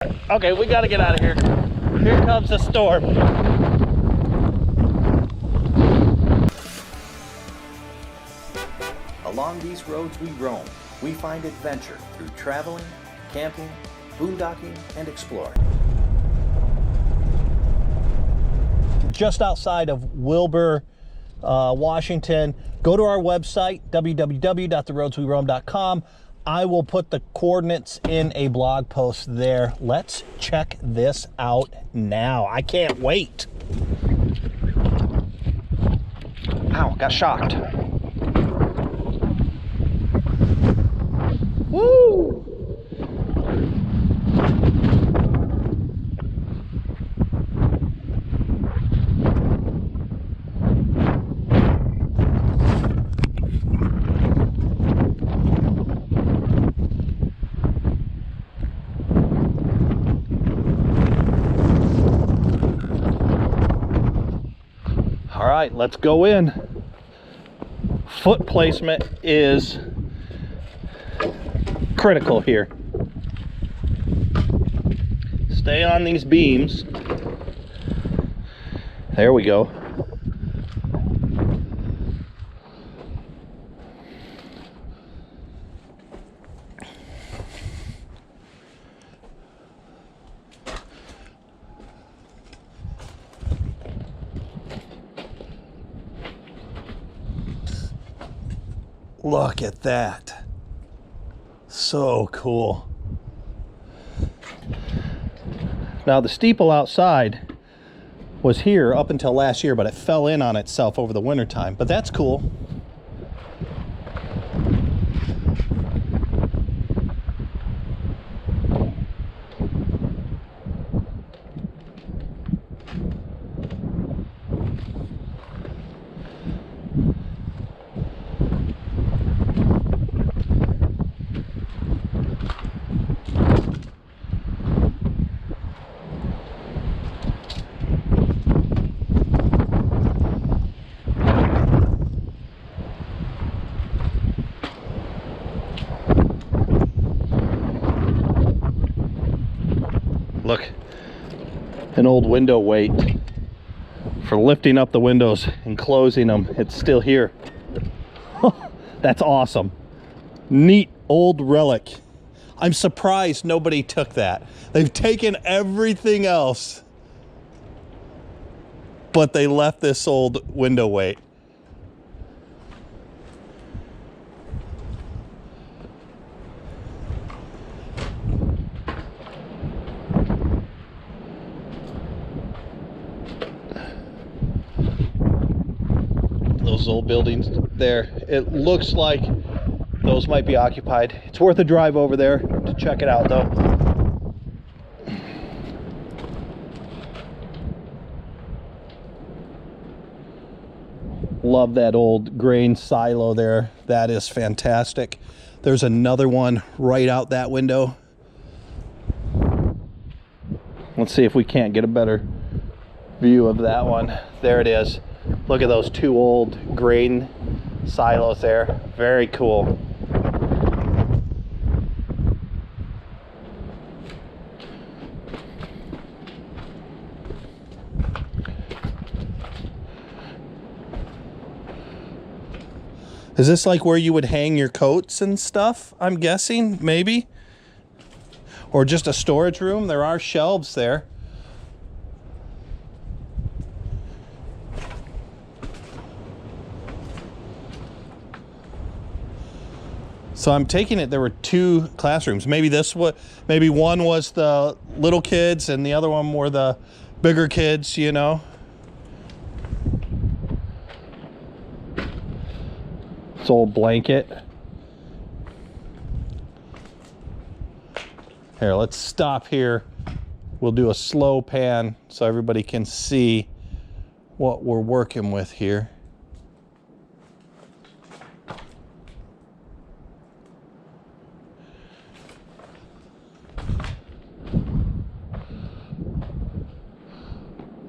Okay, we gotta get out of here. Here comes the storm. Along these roads we roam, we find adventure through traveling, camping, boondocking, and exploring. Just outside of Wilbur, Washington. Go to our website, www.theroadsweroam.com. I will put the coordinates in a blog post there. Let's check this out now. I can't wait. Ow, got shocked. Woo! All right, let's go in. Foot placement is critical here. Stay on these beams. There we go. Look at that. So cool. Now the steeple outside was here up until last year, but it fell in on itself over the winter time. But that's cool. Look, an old window weight for lifting up the windows and closing them. It's still here. That's awesome. Neat old relic. I'm surprised nobody took that. They've taken everything else, but they left this old window weight. Those old buildings there, it looks like those might be occupied. It's worth a drive over there to check it out though. Love that old grain silo there. That is fantastic. There's another one right out that window. Let's see if we can't get a better view of that one. There it is. Look at those two old grain silos there. Very cool. Is this like where you would hang your coats and stuff? I'm guessing, maybe? Or just a storage room? There are shelves there. So I'm taking it there were two classrooms. Maybe maybe one was the little kids and the other one were the bigger kids, you know. This old blanket. Here, let's stop here. We'll do a slow pan so everybody can see what we're working with here.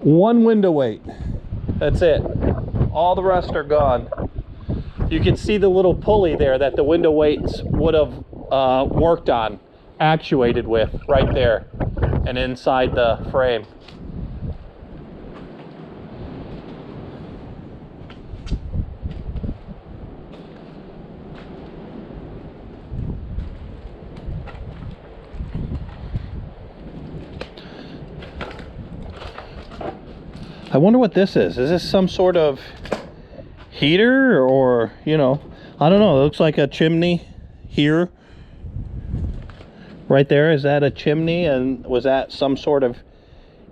One window weight. That's it. All the rest are gone. You can see the little pulley there that the window weights would have worked on, actuated with, right there. and inside the frame. I wonder what this is. Is this some sort of heater, or, you know, I don't know. It looks like a chimney here. Right there, is that a chimney? And was that some sort of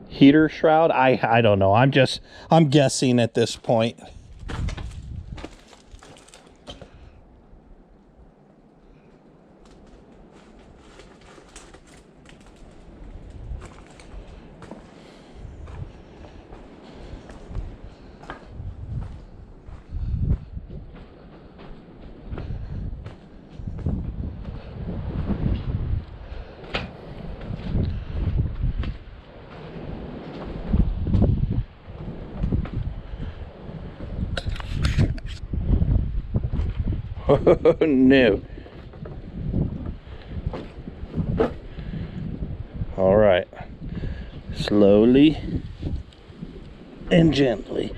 heater shroud? I don't know. I'm guessing at this point. Oh no. All right. Slowly and gently.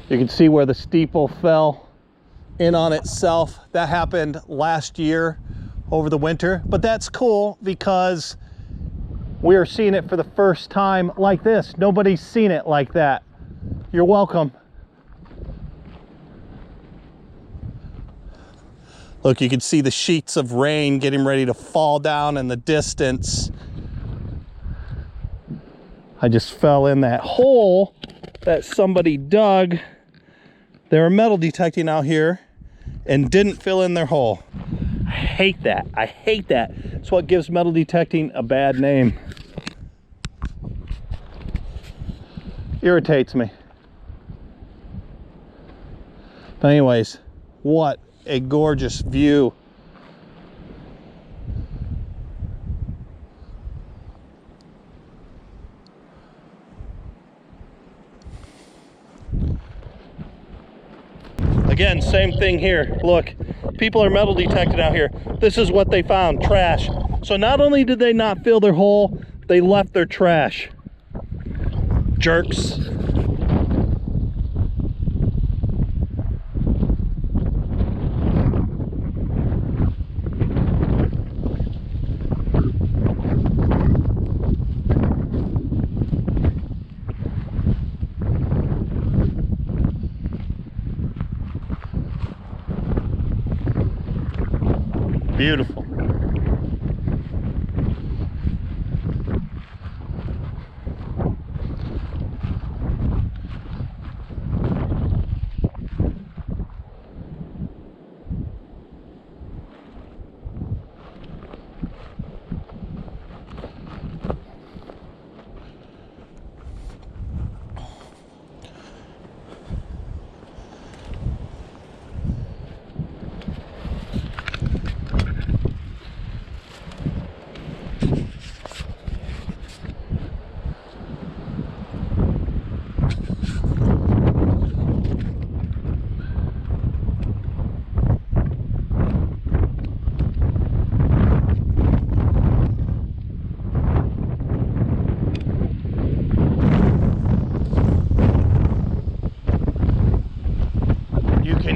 You can see where the steeple fell in on itself. That happened last year over the winter, but that's cool because we are seeing it for the first time like this. Nobody's seen it like that. You're welcome. Look, you can see the sheets of rain getting ready to fall down in the distance. I just fell in that hole that somebody dug. They were metal detecting out here and didn't fill in their hole. I hate that. I hate that. It's what gives metal detecting a bad name. Irritates me. But anyways, what a gorgeous view. Again, same thing here. Look, people are metal detecting out here. This is what they found, trash. So not only did they not fill their hole, they left their trash. Jerks. Beautiful.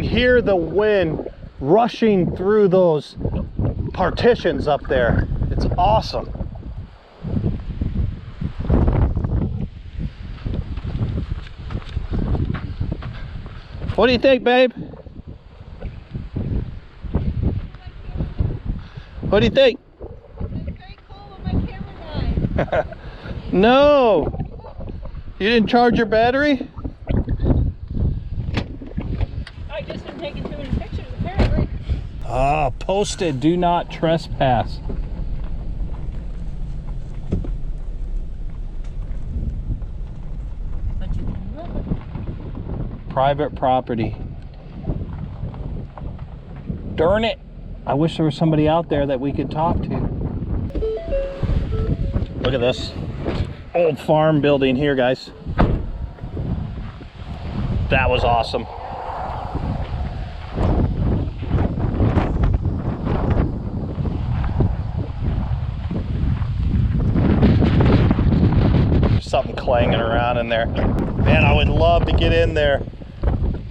Hear the wind rushing through those partitions up there. It's awesome. What do you think, babe? What do you think? It's very cool when my camera dies. No! You didn't charge your battery? I just been taking too many pictures, apparently. Ah, posted, do not trespass. But you can look at Private property. Darn it! I wish there was somebody out there that we could talk to. Look at this old farm building here, guys. That was awesome. There's something clanging around in there. Man, I would love to get in there.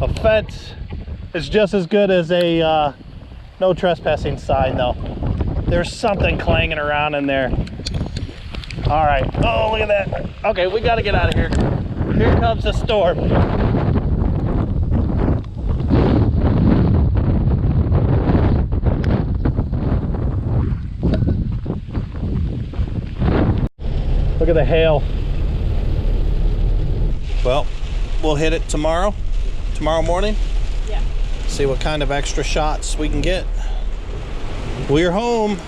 A fence is just as good as a no trespassing sign though. There's something clanging around in there. All right. Oh, look at that. Okay, we got to get out of here. Here comes the storm. Look at the hail. Well, we'll hit it tomorrow morning. Yeah. See what kind of extra shots we can get. We're home.